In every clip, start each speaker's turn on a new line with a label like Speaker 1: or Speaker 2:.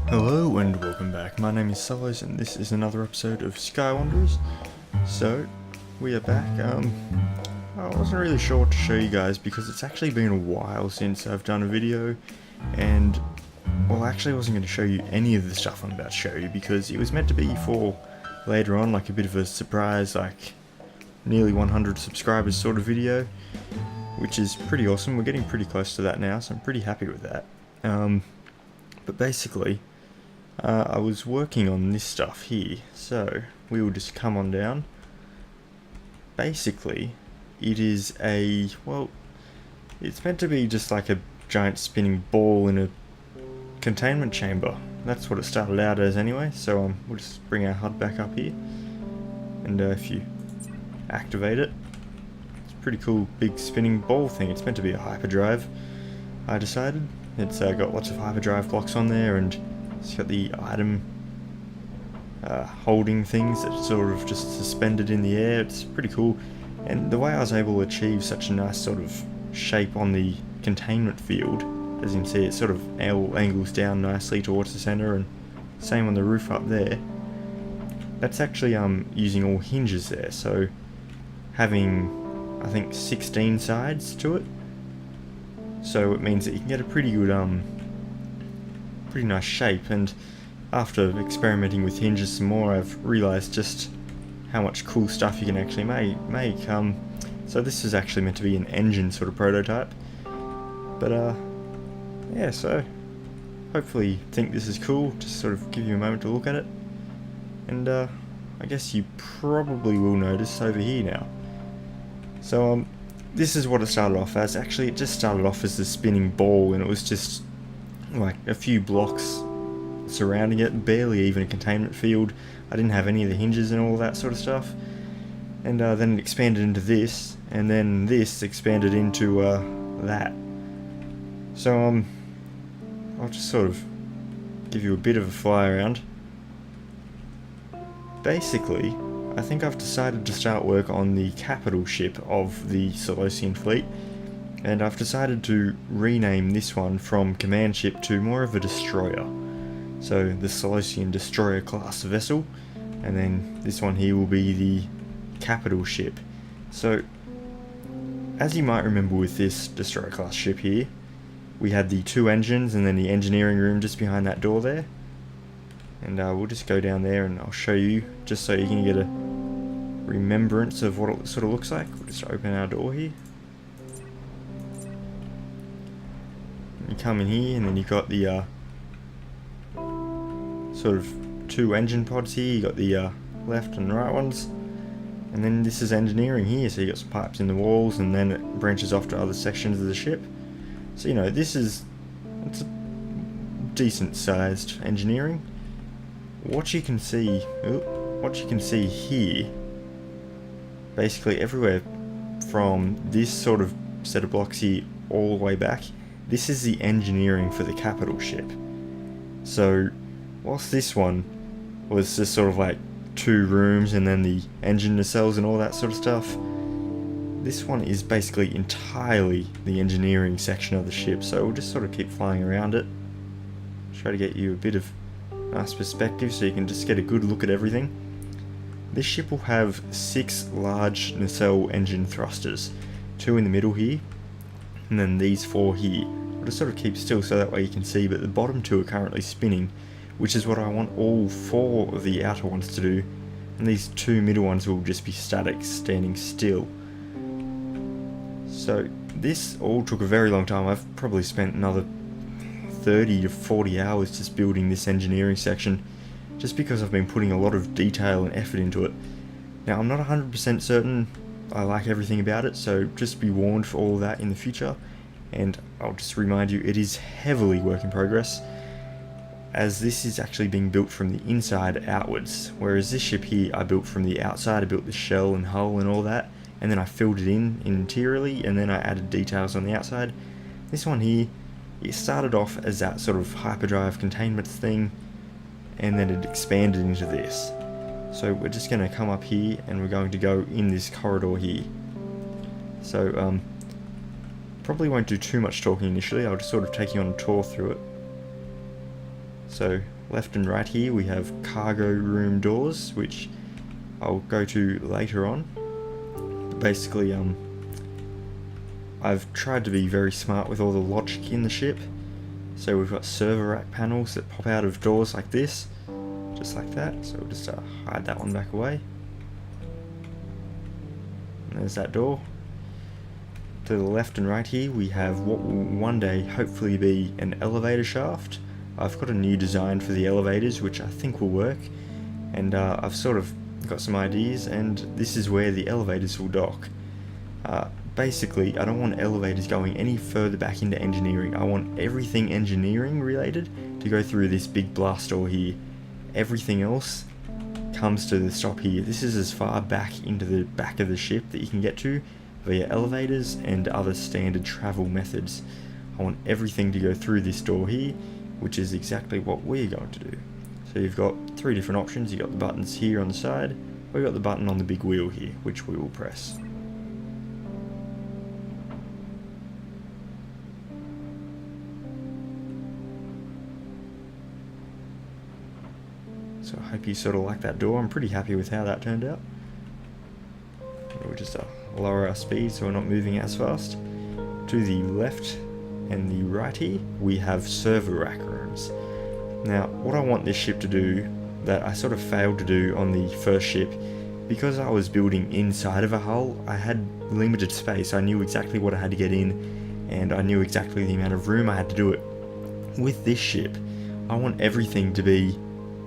Speaker 1: Hello and welcome back. My name is Sullosian and this is another episode of Skywanderers. So, we are back. I wasn't really sure what to show you guys because it's actually been a while since I've done a video, and well, actually I wasn't going to show you any of the stuff I'm about to show you because it was meant to be for later on, like a bit of a surprise, like nearly 100 subscribers sort of video, which is pretty awesome. We're getting pretty close to that now, so I'm pretty happy with that. But basically, I was working on this stuff here, so we will just come on down. Basically, it is well, it's meant to be just like a giant spinning ball in a containment chamber. That's what it started out as anyway, so we'll just bring our HUD back up here, and if you activate it, it's a pretty cool big spinning ball thing. It's meant to be a hyperdrive, I decided. It's got lots of hyperdrive blocks on there, and it's got the item holding things that sort of just suspended in the air. It's pretty cool, and the way I was able to achieve such a nice sort of shape on the containment field, as you can see, it sort of angles down nicely towards the center, and same on the roof up there. That's actually using all hinges there, so having I think 16 sides to it. So it means that you can get a pretty good, pretty nice shape, and after experimenting with hinges some more, I've realised just how much cool stuff you can actually make. So this is actually meant to be an engine sort of prototype, but yeah, so hopefully you think this is cool, just sort of give you a moment to look at it, and I guess you probably will notice over here now. So this is what it started off as. Actually, it just started off as a spinning ball, and it was just like a few blocks surrounding it, barely even a containment field. I didn't have any of the hinges and all that sort of stuff. And then it expanded into this, and then this expanded into that. So I'll just sort of give you a bit of a fly around. Basically, I think I've decided to start work on the capital ship of the Sullosian fleet, and I've decided to rename this one from command ship to more of a destroyer. So the Sullosian destroyer class vessel, and then this one here will be the capital ship. So as you might remember with this destroyer class ship here, we had the 2 engines and then the engineering room just behind that door there. And we'll just go down there and I'll show you, just so you can get a remembrance of what it sort of looks like. We'll just open our door here. You come in here, and then you've got the sort of 2 engine pods here. You got the left and right ones, and then this is engineering here. So you got some pipes in the walls, and then it branches off to other sections of the ship. So you know, it's a decent sized engineering. What you can see here, basically everywhere from this sort of set of blocks here all the way back, this is the engineering for the capital ship. So whilst this one was just sort of like 2 rooms and then the engine nacelles and all that sort of stuff, this one is basically entirely the engineering section of the ship. So we'll just sort of keep flying around it, try to get you a bit of nice perspective so you can just get a good look at everything. This ship will have 6 large nacelle engine thrusters, 2 in the middle here, and then these 4 here. I'll just sort of keep still so that way you can see, but the bottom 2 are currently spinning, which is what I want all 4 of the outer ones to do, and these 2 middle ones will just be static, standing still. So this all took a very long time. I've probably spent another 30 to 40 hours just building this engineering section, just because I've been putting a lot of detail and effort into it. Now I'm not 100% certain I like everything about it, so just be warned for all that in the future, and I'll just remind you it is heavily work in progress, as this is actually being built from the inside outwards, whereas this ship here I built from the outside. I built the shell and hull and all that, and then I filled it in interiorly, and then I added details on the outside. This one here, it started off as that sort of hyperdrive containment thing, and then it expanded into this. So we're just going to come up here and we're going to go in this corridor here. So probably won't do too much talking initially, I'll just sort of take you on a tour through it. So left and right here we have cargo room doors, which I'll go to later on. But basically I've tried to be very smart with all the logic in the ship. So we've got server rack panels that pop out of doors like this, just like that. So we'll just hide that one back away. And there's that door. To the left and right here we have what will one day hopefully be an elevator shaft. I've got a new design for the elevators which I think will work, and I've sort of got some ideas, and this is where the elevators will dock. Basically I don't want elevators going any further back into engineering. I want everything engineering related to go through this big blast door here. Everything else comes to the stop here. This is as far back into the back of the ship that you can get to via elevators and other standard travel methods. I want everything to go through this door here, which is exactly what we're going to do. So you've got three different options. You've got the buttons here on the side, or you've got the button on the big wheel here, which we will press. So I hope you sort of like that door. I'm pretty happy with how that turned out. We'll just lower our speed so we're not moving as fast. To the left and the right here, we have server rack rooms. Now, what I want this ship to do, that I sort of failed to do on the first ship, because I was building inside of a hull, I had limited space. I knew exactly what I had to get in, and I knew exactly the amount of room I had to do it. With this ship, I want everything to be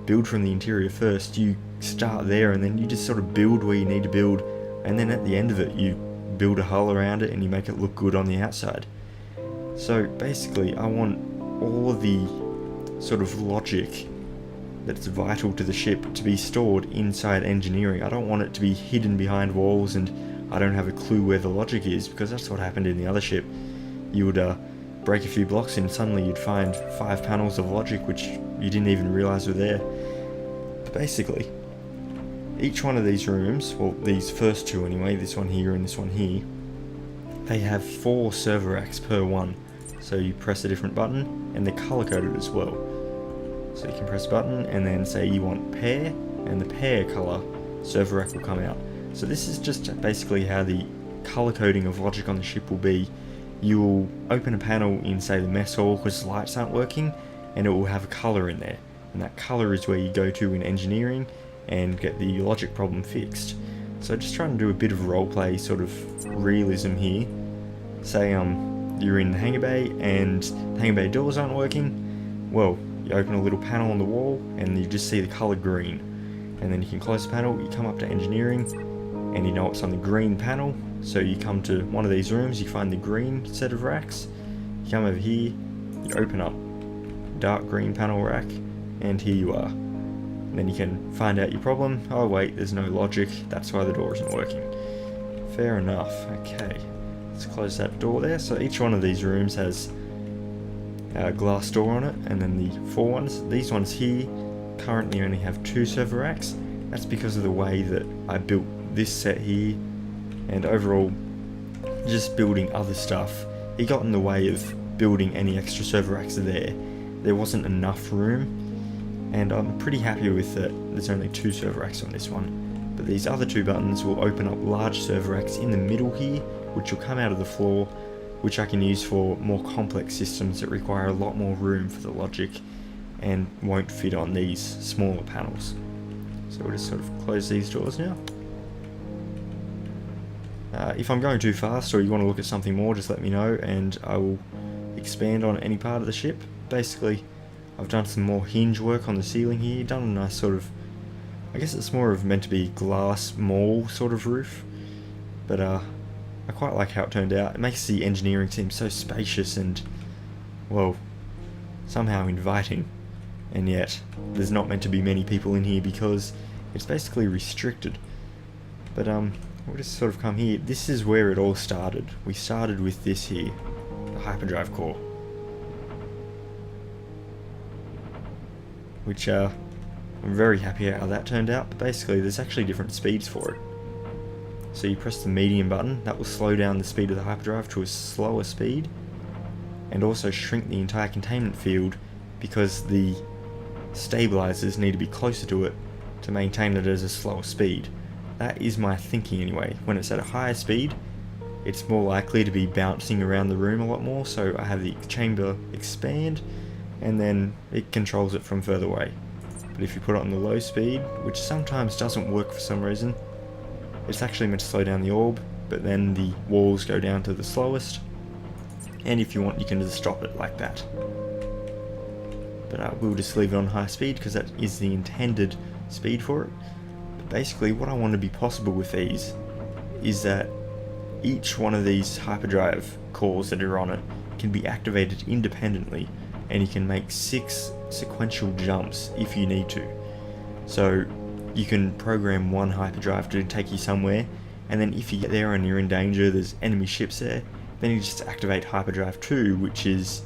Speaker 1: build from the interior first. You start there and then you just sort of build where you need to build, and then at the end of it you build a hull around it and you make it look good on the outside. So basically I want all of the sort of logic that's vital to the ship to be stored inside engineering. I don't want it to be hidden behind walls and I don't have a clue where the logic is, because that's what happened in the other ship. You would break a few blocks and suddenly you'd find 5 panels of logic which you didn't even realise were there. But basically, each one of these rooms, well these first two anyway, this one here and this one here, they have 4 server racks per one. So you press a different button and they're colour coded as well. So you can press a button and then say you want pair, and the pair colour server rack will come out. So this is just basically how the colour coding of logic on the ship will be. You will open a panel in, say, the mess hall because the lights aren't working, and it will have a colour in there. And that colour is where you go to in engineering and get the logic problem fixed. So just trying to do a bit of roleplay sort of realism here. Say you're in the hangar bay and the hangar bay doors aren't working. Well, you open a little panel on the wall and you just see the colour green. And then you can close the panel, you come up to engineering, and you know it's on the green panel. So you come to one of these rooms, you find the green set of racks, you come over here, you open up dark green panel rack, and here you are. And then you can find out your problem. Oh wait, there's no logic, that's why the door isn't working. Fair enough. Okay, let's close that door there. So each one of these rooms has a glass door on it, and then the 4 ones. These ones here currently only have 2 server racks. That's because of the way that I built this set here, and overall just building other stuff, it got in the way of building any extra server racks there. There wasn't enough room, and I'm pretty happy with that there's only 2 server racks on this one. But these other 2 buttons will open up large server racks in the middle here, which will come out of the floor, which I can use for more complex systems that require a lot more room for the logic and won't fit on these smaller panels. So we'll just sort of close these doors now. If I'm going too fast or you want to look at something more, just let me know and I will expand on any part of the ship. Basically, I've done some more hinge work on the ceiling here, done a nice sort of, I guess it's more of meant to be glass mall sort of roof, but I quite like how it turned out. It makes the engineering seem so spacious and, well, somehow inviting, and yet there's not meant to be many people in here because it's basically restricted. But we'll just sort of come here. This is where it all started. We started with this here, the Hyperdrive core, which I'm very happy how that turned out, but basically there's actually different speeds for it. So you press the medium button, that will slow down the speed of the hyperdrive to a slower speed, and also shrink the entire containment field because the stabilizers need to be closer to it to maintain it as a slower speed. That is my thinking anyway. When it's at a higher speed, it's more likely to be bouncing around the room a lot more, so I have the chamber expand and then it controls it from further away. But if you put it on the low speed, which sometimes doesn't work for some reason, it's actually meant to slow down the orb, but then the walls go down to the slowest, and if you want you can just stop it like that. But we'll just leave it on high speed because that is the intended speed for it. But basically what I want to be possible with these is that each one of these hyperdrive cores that are on it can be activated independently, and you can make 6 sequential jumps if you need to. So you can program one hyperdrive to take you somewhere, and then if you get there and you're in danger, there's enemy ships there, then you just activate hyperdrive 2, which is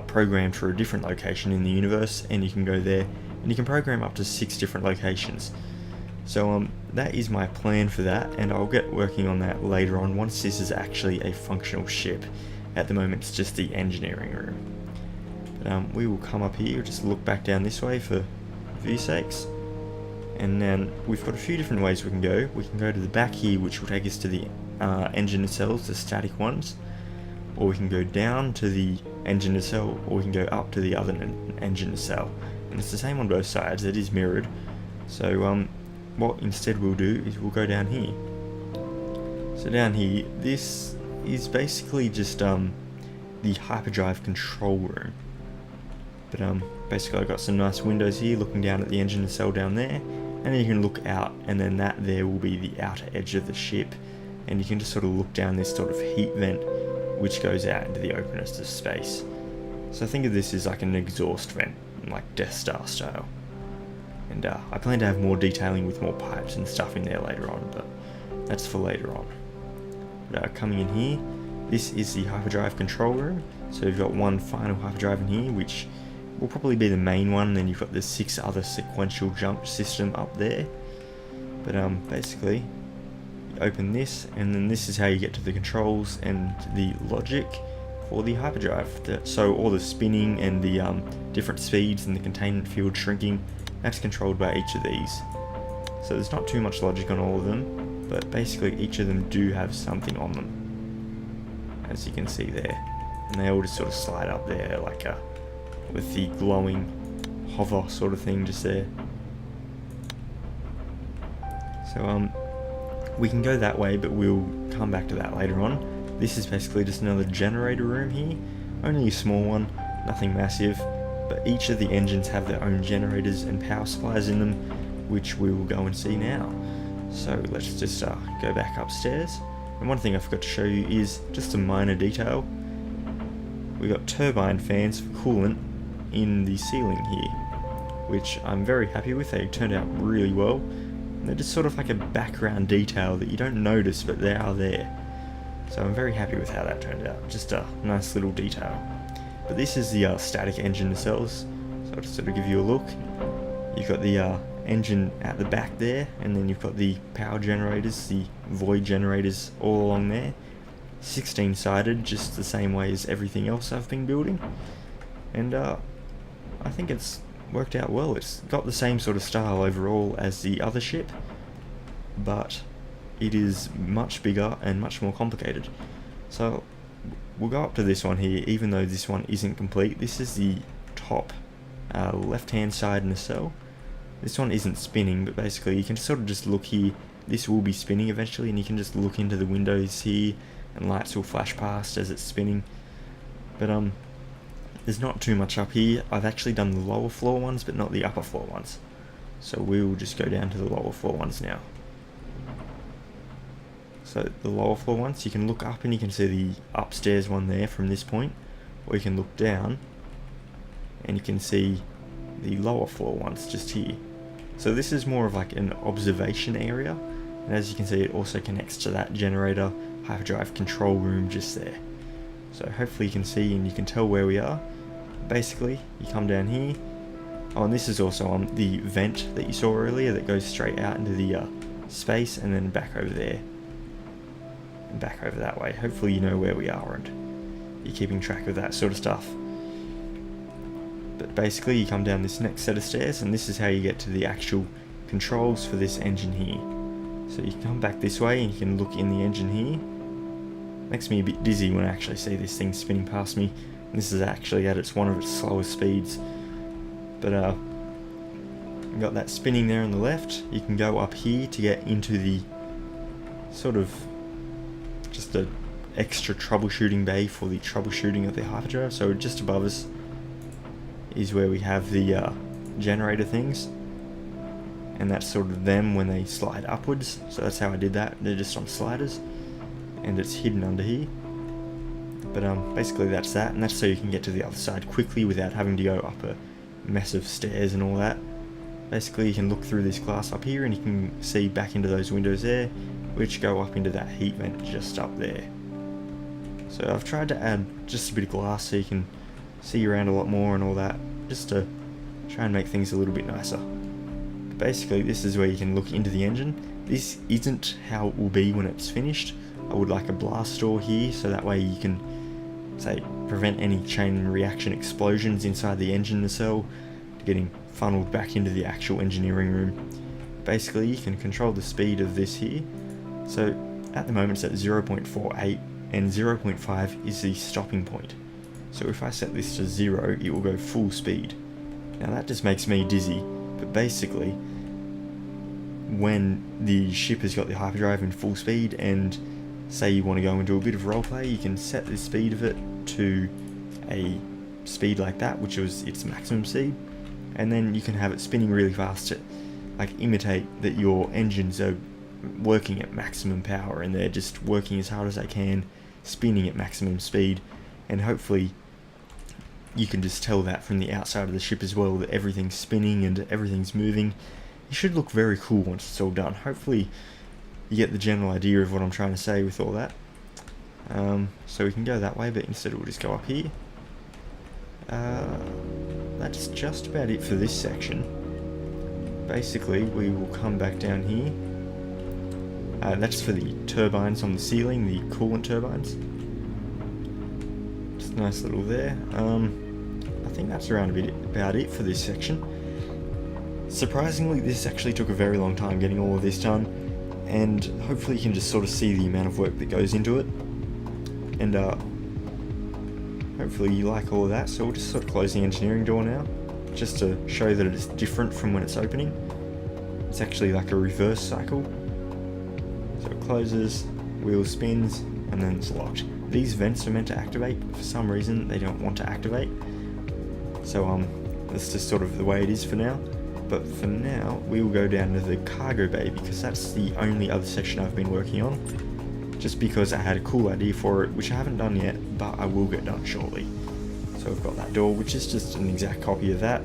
Speaker 1: programmed for a different location in the universe, and you can go there and you can program up to 6 different locations. So that is my plan for that, and I'll get working on that later on once this is actually a functional ship. At the moment it's just the engineering room. But we will come up here, just look back down this way for view sakes, and then we've got a few different ways we can go. We can go to the back here, which will take us to the engine nacelles, the static ones, or we can go down to the engine nacelle, or we can go up to the other engine nacelle, and it's the same on both sides. It is mirrored. So what instead we'll do is we'll go down here. So down here, this is basically just the hyperdrive control room. But basically I've got some nice windows here looking down at the engine nacelle down there, and then you can look out, and then that there will be the outer edge of the ship, and you can just sort of look down this sort of heat vent which goes out into the openness of space. So think of this as like an exhaust vent, like Death Star style. And I plan to have more detailing with more pipes and stuff in there later on, but that's for later on. But coming in here, this is the hyperdrive control room. So you've got one final hyperdrive in here, which will probably be the main one, and then you've got the 6 other sequential jump system up there. But basically, you open this, and then this is how you get to the controls and the logic for the hyperdrive. So all the spinning and the different speeds and the containment field shrinking, that's controlled by each of these. So there's not too much logic on all of them, but basically each of them do have something on them, as you can see there. And they all just sort of slide up there like with the glowing hover sort of thing just there. So we can go that way, but we'll come back to that later on. This is basically just another generator room here, only a small one, nothing massive, but each of the engines have their own generators and power supplies in them, which we will go and see now. So let's just go back upstairs. And one thing I forgot to show you is just a minor detail. We've got turbine fans for coolant in the ceiling here, which I'm very happy with. They turned out really well. And they're just sort of like a background detail that you don't notice, but they are there. So I'm very happy with how that turned out. Just a nice little detail. But this is the static engine nacelles. So I'll just sort of give you a look. You've got the engine at the back there, and then you've got the power generators, the void generators all along there. 16-sided, just the same way as everything else I've been building. And I think it's worked out well. It's got the same sort of style overall as the other ship, but it is much bigger and much more complicated. So we'll go up to this one here, even though this one isn't complete. This is the top left hand side nacelle. This one isn't spinning, but basically you can sort of just look here. This will be spinning eventually, and you can just look into the windows here and lights will flash past as it's spinning. But there's not too much up here. I've actually done the lower floor ones, but not the upper floor ones. So we'll just go down to the lower floor ones now. So the lower floor ones, you can look up and you can see the upstairs one there from this point, or you can look down and you can see the lower floor ones just here. So this is more of like an observation area, and as you can see it also connects to that generator hyperdrive control room just there. So hopefully you can see and you can tell where we are. Basically you come down here Oh, and this is also on the vent that you saw earlier that goes straight out into the space and then back over there. And back over that way. Hopefully you know where we are and you're keeping track of that sort of stuff. But basically you come down this next set of stairs and this is how you get to the actual controls for this engine here. So you can come back this way and you can look in the engine here. Makes me a bit dizzy when I actually see this thing spinning past me. And this is actually at one of its slowest speeds. But you've got that spinning there on the left. You can go up here to get into the sort of just a extra troubleshooting bay for the troubleshooting of the hyperdrive. So just above us is where we have the generator things, and that's sort of them when they slide upwards. So that's how I did that. They're just on sliders and it's hidden under here. But basically that's that, and that's so you can get to the other side quickly without having to go up a mess of stairs and all that. Basically you can look through this glass up here and you can see back into those windows there, which go up into that heat vent just up there. So I've tried to add just a bit of glass so you can see around a lot more and all that, just to try and make things a little bit nicer. But basically this is where you can look into the engine. This isn't how it will be when it's finished. I would like a blast door here so that way you can, say, prevent any chain reaction explosions inside the engine nacelle getting funneled back into the actual engineering room. Basically you can control the speed of this here. So at the moment it's at 0.48 and 0.5 is the stopping point. So if I set this to 0, it will go full speed. Now that just makes me dizzy, but basically when the ship has got the hyperdrive in full speed and say you want to go into a bit of roleplay, you can set the speed of it to a speed like that, which was its maximum speed, and then you can have it spinning really fast to like imitate that your engines are working at maximum power and they're just working as hard as they can, spinning at maximum speed, and hopefully you can just tell that from the outside of the ship as well, that everything's spinning and everything's moving. It should look very cool once it's all done. Hopefully you get the general idea of what I'm trying to say with all that. So we can go that way, but instead we'll just go up here. That's just about it for this section. Basically we will come back down here. That's for the turbines on the ceiling, the coolant turbines. Just nice little there. I think that's around a bit about it for this section. Surprisingly, this actually took a very long time getting all of this done, and hopefully you can just sort of see the amount of work that goes into it, and hopefully you like all of that. So we'll just sort of close the engineering door now, just to show that it's different from when it's opening. It's actually like a reverse cycle. So it closes, wheel spins, and then it's locked. These vents are meant to activate, but for some reason they don't want to activate. So that's just sort of the way it is for now. But for now, we will go down to the cargo bay because that's the only other section I've been working on. Just because I had a cool idea for it, which I haven't done yet, but I will get done shortly. So we've got that door, which is just an exact copy of that.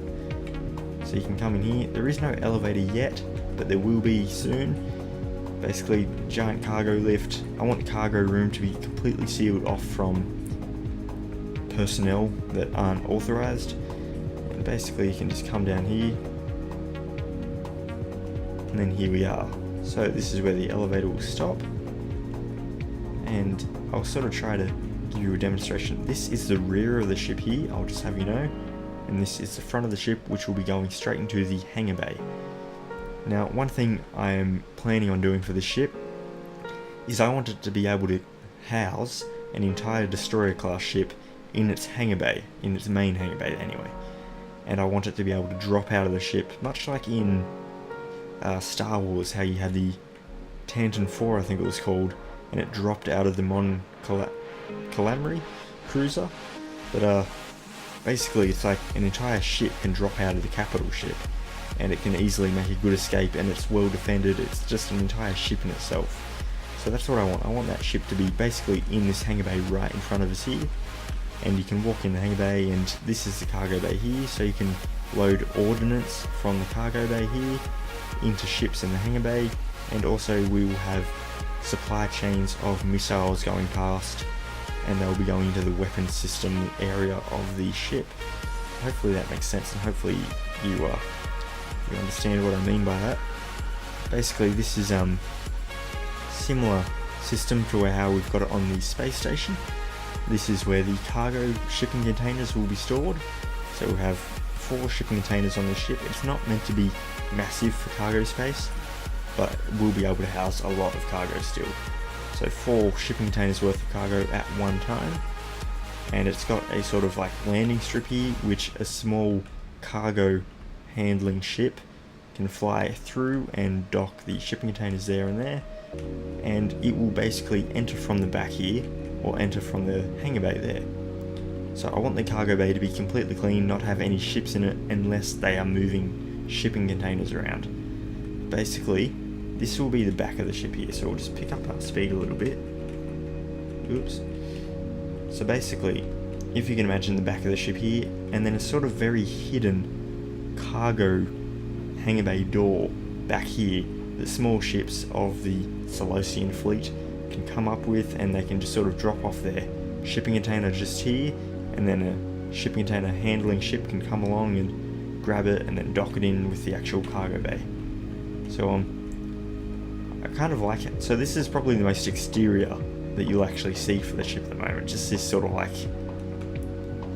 Speaker 1: So you can come in here. There is no elevator yet, but there will be soon. Basically, giant cargo lift. I want the cargo room to be completely sealed off from personnel that aren't authorized. And basically you can just come down here, and then here we are. So this is where the elevator will stop, and I'll sort of try to give you a demonstration. This is the rear of the ship here, I'll just have you know, and this is the front of the ship, which will be going straight into the hangar bay. Now, one thing I am planning on doing for this ship is I want it to be able to house an entire destroyer class ship in its hangar bay, in its main hangar bay anyway. And I want it to be able to drop out of the ship, much like in Star Wars, how you had the Tanton 4, I think it was called, and it dropped out of the Mon Calamari cruiser. But basically it's like an entire ship can drop out of the capital ship, and it can easily make a good escape, and it's well defended. It's just an entire ship in itself. So that's what I want. I want that ship to be basically in this hangar bay right in front of us here, and you can walk in the hangar bay, and this is the cargo bay here, so you can load ordnance from the cargo bay here into ships in the hangar bay, and also we will have supply chains of missiles going past, and they'll be going into the weapons system area of the ship. hopefully that makes sense, and hopefully you understand what I mean by that. Basically, this is similar system to how we've got it on the space station. This is where the cargo shipping containers will be stored. So we'll have 4 shipping containers on the ship. It's not meant to be massive for cargo space, but we'll be able to house a lot of cargo still. So 4 shipping containers worth of cargo at one time. And it's got a sort of like landing strip here, which a small cargo handling ship can fly through and dock the shipping containers there and there. And it will basically enter from the back here, or enter from the hangar bay there. So I want the cargo bay to be completely clean, not have any ships in it unless they are moving shipping containers around. Basically, this will be the back of the ship here, so we'll just pick up our speed a little bit. Oops. So basically, if you can imagine the back of the ship here, and then a sort of very hidden cargo hangar bay door back here that small ships of the Sullosian fleet can come up with, and they can just sort of drop off their shipping container just here, and then a shipping container handling ship can come along and grab it and then dock it in with the actual cargo bay. So I kind of like it. So this is probably the most exterior that you'll actually see for the ship at the moment, just this sort of like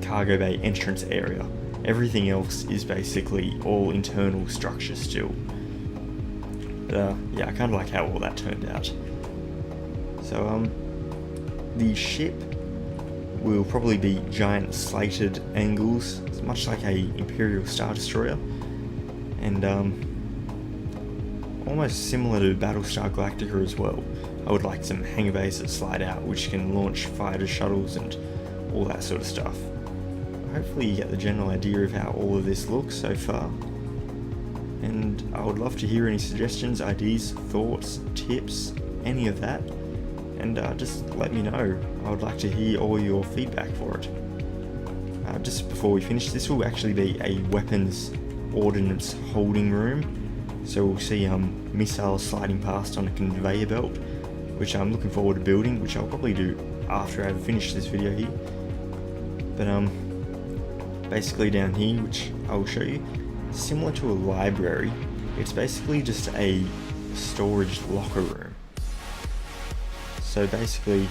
Speaker 1: cargo bay entrance area. Everything else is basically all internal structure still. But yeah, I kind of like how all that turned out. So the ship will probably be giant slated angles, much like a Imperial Star Destroyer, and almost similar to Battlestar Galactica as well. I would like some hangar bays that slide out, which can launch fighter shuttles and all that sort of stuff. Hopefully you get the general idea of how all of this looks so far. And I would love to hear any suggestions, ideas, thoughts, tips, any of that. And just let me know. I would like to hear all your feedback for it. Just before we finish, this will actually be a weapons ordnance holding room. So we'll see missiles sliding past on a conveyor belt, which I'm looking forward to building, which I'll probably do after I've finished this video here. But basically down here, which I will show you, similar to a library, it's basically just a storage locker room. So basically,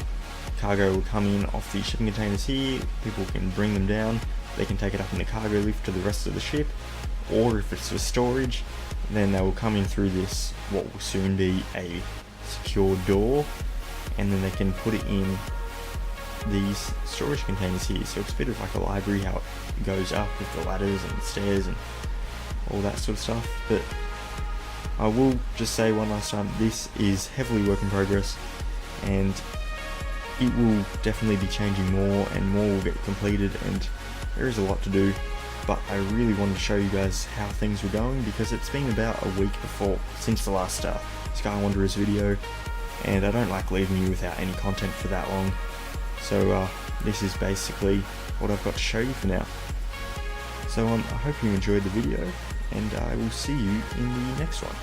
Speaker 1: cargo will come in off the shipping containers here, people can bring them down, they can take it up in the cargo lift to the rest of the ship, or if it's for storage, then they will come in through this, what will soon be a secure door, and then they can put it in these storage containers here. So it's a bit of like a library, how it goes up with the ladders and stairs and all that sort of stuff. But I will just say one last time, this is heavily work in progress, and it will definitely be changing more, and more will get completed, and there is a lot to do. But I really wanted to show you guys how things were going, because it's been about a week since the last Skywanderers video, and I don't like leaving you without any content for that long. So this is basically what I've got to show you for now. So I hope you enjoyed the video, and I will see you in the next one.